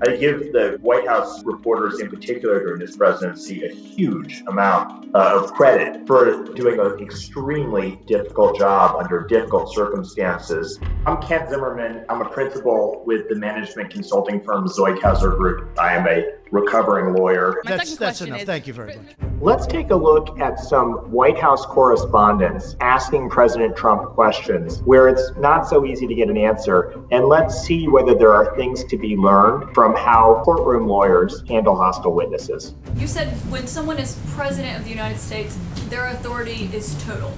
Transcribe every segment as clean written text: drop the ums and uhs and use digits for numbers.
I give the White House reporters in particular during this presidency a huge amount of credit for doing an extremely difficult job under difficult circumstances. I'm Kent Zimmermann. I'm a principal with the management consulting firm Zeughauser Group. I am a recovering lawyer. That's enough. Thank you very much. Let's take a look at some White House correspondence asking President Trump questions where it's not so easy to get an answer. And let's see whether there are things to be learned from how courtroom lawyers handle hostile witnesses. You said when someone is president of the United States, their authority is total.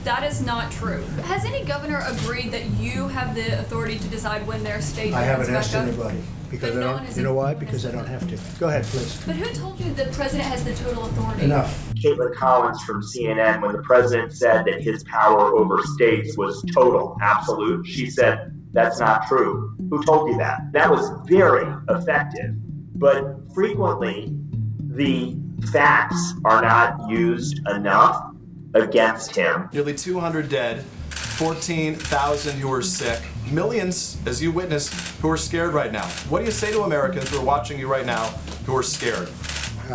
That is not true. Has any governor agreed that you have the authority to decide when their state I haven't opens asked back up? anybody because But I no don't. one has You know why? Because I don't have to. Go ahead, please. But who told you the president has the total authority? Enough. Caitlin Collins from CNN, when the president said that his power over states was total, absolute, she said, that's not true. Who told you that? That was very effective. But frequently, the facts are not used enough against him. Nearly 200 dead, 14,000 who are sick, millions, as you witnessed, who are scared right now. What do you say to Americans who are watching you right now who are scared?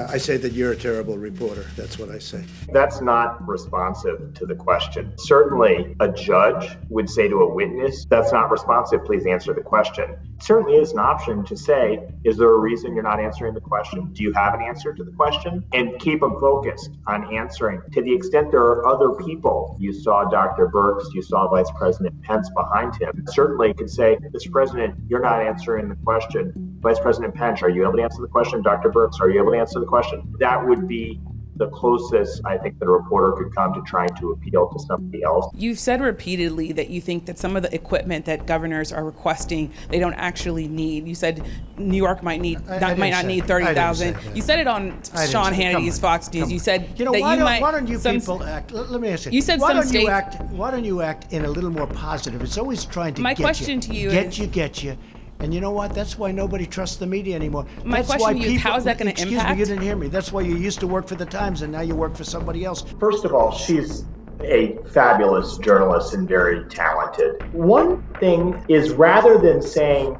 I say that you're a terrible reporter. That's what I say. That's not responsive to the question. Certainly, a judge would say to a witness, that's not responsive, please answer the question. It certainly is an option to say, is there a reason you're not answering the question? Do you have an answer to the question? And keep them focused on answering. To the extent there are other people, you saw Dr. Birx, you saw Vice President Pence behind him, certainly could say, Mr. President, you're not answering the question. Vice President Pence, are you able to answer the question? Dr. Birx, are you able to answer the question? That would be the closest I think that a reporter could come to trying to appeal to somebody else. You've said repeatedly that you think that some of the equipment that governors are requesting, they don't actually need. You said New York might not need 30,000. You said it on Sean Hannity's Fox News. You said why don't you people act? Let me ask you. You said why some don't states. Why don't you act in a little more positive? It's always trying to My question to you get you. And you know what? That's why nobody trusts the media anymore. My question to you is, how is that going to impact? Excuse me, you didn't hear me. That's why you used to work for the Times and now you work for somebody else. First of all, she's a fabulous journalist and very talented. One thing is, rather than saying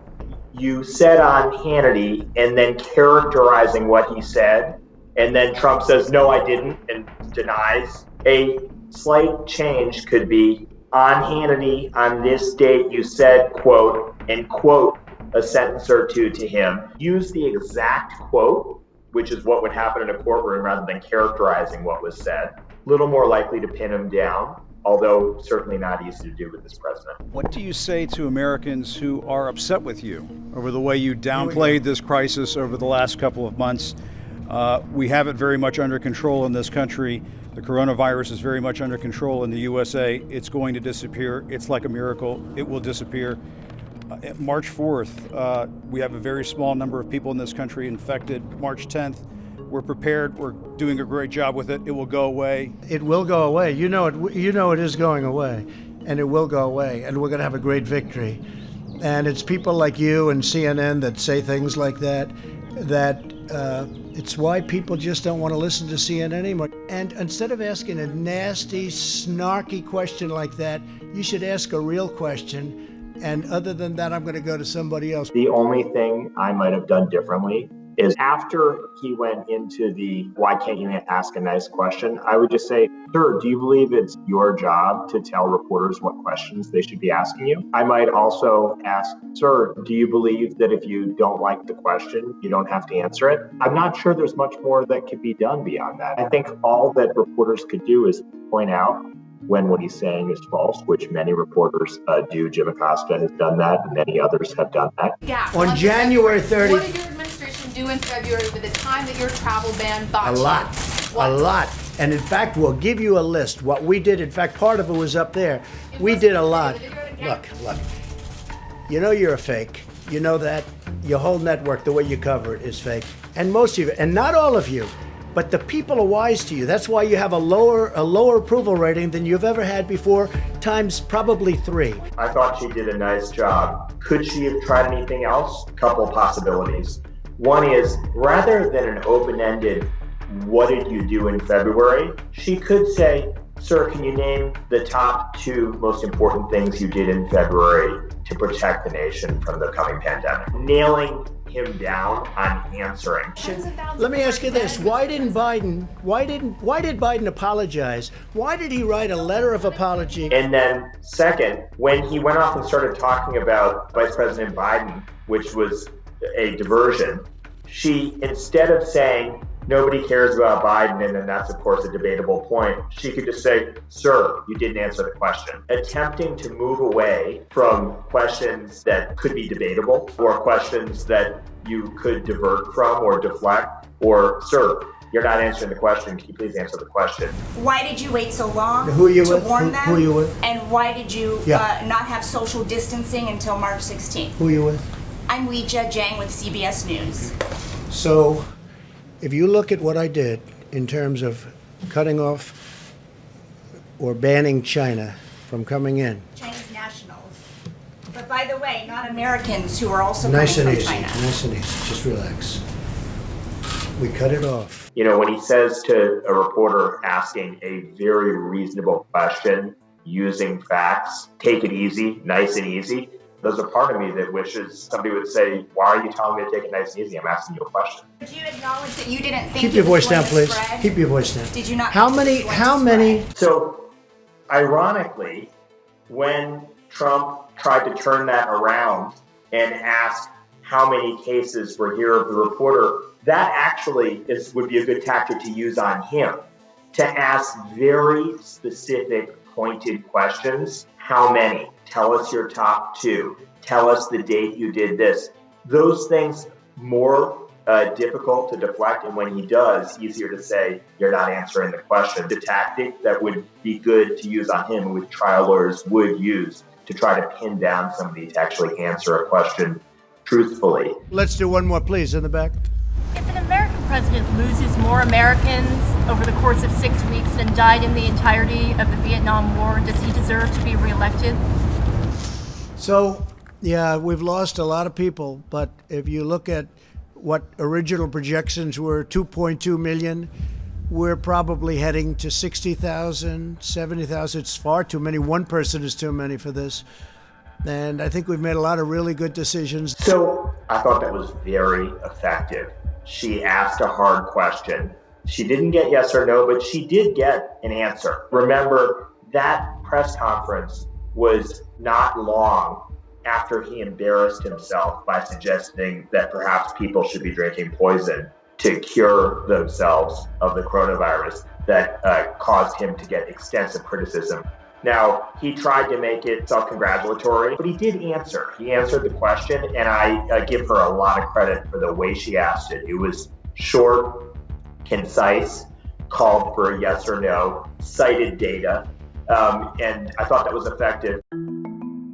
you said on Hannity and then characterizing what he said, and then Trump says, no, I didn't, and denies, a slight change could be, on Hannity, on this date, you said, quote, and quote a sentence or two to him. Use the exact quote, which is what would happen in a courtroom rather than characterizing what was said. A little more likely to pin him down, although certainly not easy to do with this president. What do you say to Americans who are upset with you over the way you downplayed this crisis over the last couple of months? We have it very much under control in this country. The coronavirus is very much under control in the USA. It's going to disappear. It's like a miracle. It will disappear. March 4th, we have a very small number of people in this country infected. March 10th, we're prepared. We're doing a great job with it. It will go away. It will go away. You know it is going away, and it will go away, and we're going to have a great victory. And it's people like you and CNN that say things like that it's why people just don't want to listen to CNN anymore. And instead of asking a nasty, snarky question like that, you should ask a real question. And other than that, I'm going to go to somebody else. The only thing I might have done differently is after he went into the why can't you ask a nice question, I would just say, sir, do you believe it's your job to tell reporters what questions they should be asking you? I might also ask, sir, do you believe that if you don't like the question, you don't have to answer it? I'm not sure there's much more that could be done beyond that. I think all that reporters could do is point out when what he's saying is false, which many reporters do. Jim Acosta has done that, and many others have done that. Yeah. On January 30th. What did your administration do in February with the time that your travel ban got you? A lot. And in fact, we'll give you a list. What we did, in fact, part of it was up there. We did a lot. Look. You know you're a fake. You know that. Your whole network, the way you cover it, is fake. And most of you, and not all of you, but the people are wise to you. That's why you have a lower approval rating than you've ever had before, times probably 3. I thought she did a nice job. Could she have tried anything else? A couple of possibilities. One is, rather than an open-ended, what did you do in February? She could say, sir, can you name the top 2 most important things you did in February to protect the nation from the coming pandemic? Nailing him down on answering. Let me ask you this: why did Biden apologize? Why did he write a letter of apology? And then second, when he went off and started talking about Vice President Biden, which was a diversion, she, instead of saying nobody cares about Biden, and then that's of course a debatable point, she could just say, sir, you didn't answer the question. Attempting to move away from questions that could be debatable or questions that you could divert from or deflect, or sir, you're not answering the question. Can you please answer the question? Why did you wait so long to warn them? Who are you with? And why did you not have social distancing until March 16th? Who are you with? I'm Jong with CBS News. So, if you look at what I did in terms of cutting off or banning China from coming in. Chinese nationals. But by the way, not Americans who are also Nice and coming easy, from China. nice and easy. Just relax. We cut it off. You know, when he says to a reporter asking a very reasonable question using facts, take it easy, nice and easy, there's a part of me that wishes somebody would say, why are you telling me to take it nice and easy? I'm asking you a question. Did you acknowledge that you didn't think Keep your voice down, please. Spread? Keep your voice down. Did you not How think many, this was how going to many, spread? So, ironically, when Trump tried to turn that around and ask how many cases were here of the reporter, that actually would be a good tactic to use on him, to ask very specific, pointed questions. How many? Tell us your top two. Tell us the date you did this. Those things more difficult to deflect, and when he does, easier to say, you're not answering the question. The tactic that would be good to use on him, which trial lawyers would use to try to pin down somebody to actually answer a question truthfully. let's do one more, please, in the back. If an American president loses more Americans over the course of 6 weeks than died in the entirety of the Vietnam War, does he deserve to be reelected? So, yeah, we've lost a lot of people, but if you look at what original projections were, 2.2 million, we're probably heading to 60,000, 70,000. It's far too many. One person is too many for this. And I think we've made a lot of really good decisions. So I thought that was very effective. She asked a hard question. She didn't get yes or no, but she did get an answer. Remember, that press conference was not long after he embarrassed himself by suggesting that perhaps people should be drinking poison to cure themselves of the coronavirus that caused him to get extensive criticism. Now, he tried to make it self-congratulatory, but he did answer. He answered the question, and I give her a lot of credit for the way she asked it. It was short, concise, called for a yes or no, cited data, and I thought that was effective.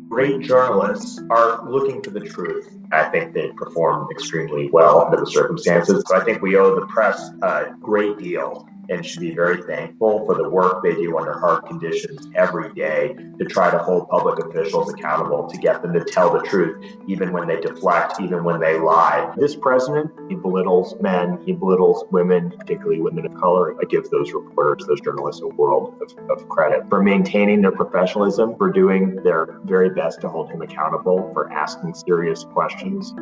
Great journalists are looking for the truth. I think they performed extremely well under the circumstances. So I think we owe the press a great deal and should be very thankful for the work they do under hard conditions every day to try to hold public officials accountable, to get them to tell the truth, even when they deflect, even when they lie. This president, he belittles men, he belittles women, particularly women of color. I give those reporters, those journalists, a world of credit for maintaining their professionalism, for doing their very best to hold him accountable, for asking serious questions.